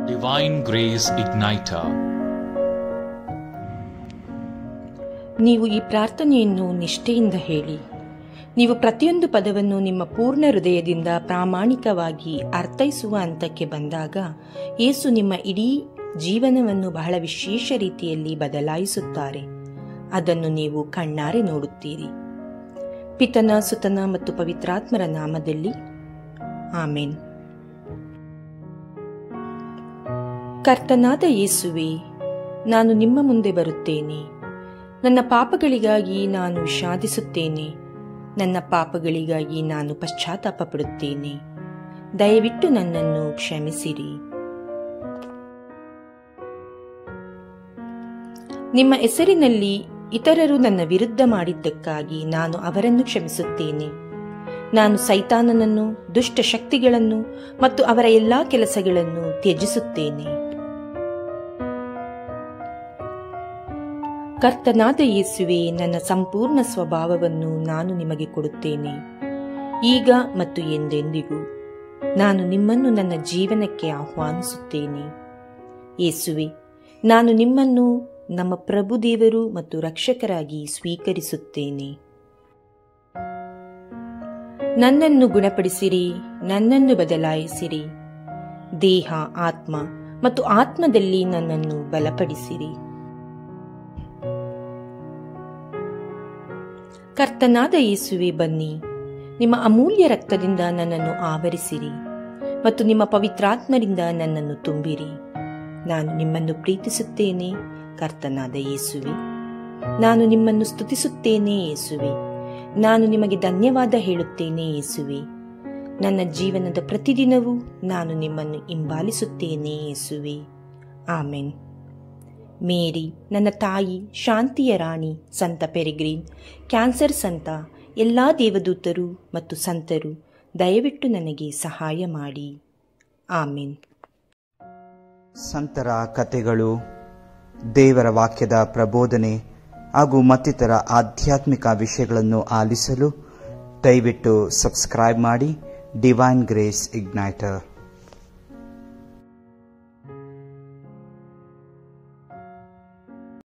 Divine Grace Igniter. ನೀವು ಈ ಪ್ರಾರ್ಥನೆಯನ್ನು ನಿಷ್ಠೆಯಿಂದ ಹೇಳಿ. ನೀವು ಪ್ರತಿಯೊಂದು ಪದವನ್ನು ನಿಮ್ಮ ಪೂರ್ಣ ಹೃದಯದಿಂದ ಪ್ರಾಮಾಣಿಕವಾಗಿ ಅರ್ಥೈಸುವ ಹಂತಕ್ಕೆ ಬಂದಾಗ ಯೇಸು ನಿಮ್ಮ ಇಡೀ ಜೀವನವನ್ನು ಬಹಳ ವಿಶೇಷ ರೀತಿಯಲ್ಲಿ ಬದಲಾಯಿಸುತ್ತಾರೆ. ಅದನ್ನು ನೀವು ಕಣ್ಣಾರೆ ನೋಡುತ್ತೀರಿ. ಪಿತನ, ಸುತನ ಮತ್ತು ಪವಿತ್ರಾತ್ಮರ ನಾಮದಲ್ಲಿ ಆಮೆನ್. ಕರ್ತನಾದ ಯೇಸುವೆ, ನಾನು ನಿಮ್ಮ ಮುಂದೆ ಬರುತ್ತೇನೆ. ನನ್ನ ಪಾಪಗಳಿಗಾಗಿ ನಾನು ವಿಷಾದಿಸುತ್ತೇನೆ. ನನ್ನ ಪಾಪಗಳಿಗಾಗಿ ನಾನು ಪಶ್ಚಾತ್ತಾಪ ಪಡುತ್ತೇನೆ. ದಯವಿಟ್ಟು ನನ್ನನ್ನು ಕ್ಷಮಿಸಿರಿ. ನಿಮ್ಮ ಹೆಸರಿನಲ್ಲಿ ಇತರರು ನನ್ನ ವಿರುದ್ಧ ಮಾಡಿದ್ದಕ್ಕಾಗಿ ನಾನು ಅವರನ್ನು ಕ್ಷಮಿಸುತ್ತೇನೆ. ನಾನು ಸೈತಾನನನ್ನು, ದುಷ್ಟ ಶಕ್ತಿಗಳನ್ನು ಮತ್ತು ಅವರ ಎಲ್ಲಾ ಕೆಲಸಗಳನ್ನು ತ್ಯಜಿಸುತ್ತೇನೆ. ಕರ್ತನಾದ ಯೇಸುವೆ, ನನ್ನ ಸಂಪೂರ್ಣ ಸ್ವಭಾವವನ್ನು ನಾನು ನಿಮಗೆ ಕೊಡುತ್ತೇನೆ, ಈಗ ಮತ್ತು ಎಂದೆಂದಿಗೂ. ನಾನು ನಿಮ್ಮನ್ನು ನನ್ನ ಜೀವನಕ್ಕೆ ಆಹ್ವಾನಿಸುತ್ತೇನೆ. ಯೇಸುವೆ, ನಾನು ನಿಮ್ಮನ್ನು ನಮ್ಮ ಪ್ರಭು ದೇವರು ಮತ್ತು ರಕ್ಷಕರಾಗಿ ಸ್ವೀಕರಿಸುತ್ತೇನೆ. ನನ್ನನ್ನು ಗುಣಪಡಿಸಿರಿ, ನನ್ನನ್ನು ಬದಲಾಯಿಸಿರಿ. ದೇಹ, ಆತ್ಮ ಮತ್ತು ಆತ್ಮದಲ್ಲಿ ನನ್ನನ್ನು ಬಲಪಡಿಸಿರಿ. ಕರ್ತನಾದ ಯೇಸುವೆ, ಬನ್ನಿ, ನಿಮ್ಮ ಅಮೂಲ್ಯ ರಕ್ತದಿಂದ ನನ್ನನ್ನು ಆವರಿಸಿರಿ ಮತ್ತು ನಿಮ್ಮ ಪವಿತ್ರಾತ್ಮರಿಂದ ನನ್ನನ್ನು ತುಂಬಿರಿ. ನಾನು ನಿಮ್ಮನ್ನು ಪ್ರೀತಿಸುತ್ತೇನೆ ಕರ್ತನಾದ ಯೇಸುವೆ. ನಾನು ನಿಮ್ಮನ್ನು ಸ್ತುತಿಸುತ್ತೇನೆ ಯೇಸುವೆ. ನಾನು ನಿಮಗೆ ಧನ್ಯವಾದ ಹೇಳುತ್ತೇನೆ ಯೇಸುವೆ. ನನ್ನ ಜೀವನದ ಪ್ರತಿದಿನವೂ ನಾನು ನಿಮ್ಮನ್ನು ಹಿಂಬಾಲಿಸುತ್ತೇನೆ ಯೇಸುವೆ. ಆಮೆನ್. ಮೇರಿ, ನನ್ನ ತಾಯಿ, ಶಾಂತಿಯ ರಾಣಿ, ಸಂತ ಪೆರೆಗ್ರಿನ್, ಕ್ಯಾನ್ಸರ್ ಸಂತ, ಎಲ್ಲ ದೇವದೂತರು ಮತ್ತು ಸಂತರು, ದಯವಿಟ್ಟು ನನಗೆ ಸಹಾಯ ಮಾಡಿ. ಆಮೆನ್. ಸಂತರ ಕಥೆಗಳು, ದೇವರ ವಾಕ್ಯದ ಪ್ರಬೋಧನೆ ಹಾಗೂ ಮತ್ತಿತರ ಆಧ್ಯಾತ್ಮಿಕ ವಿಷಯಗಳನ್ನು ಆಲಿಸಲು ದಯವಿಟ್ಟು ಸಬ್ಸ್ಕ್ರೈಬ್ ಮಾಡಿ ಡಿವೈನ್ ಗ್ರೇಸ್ ಇಗ್ನೈಟರ್.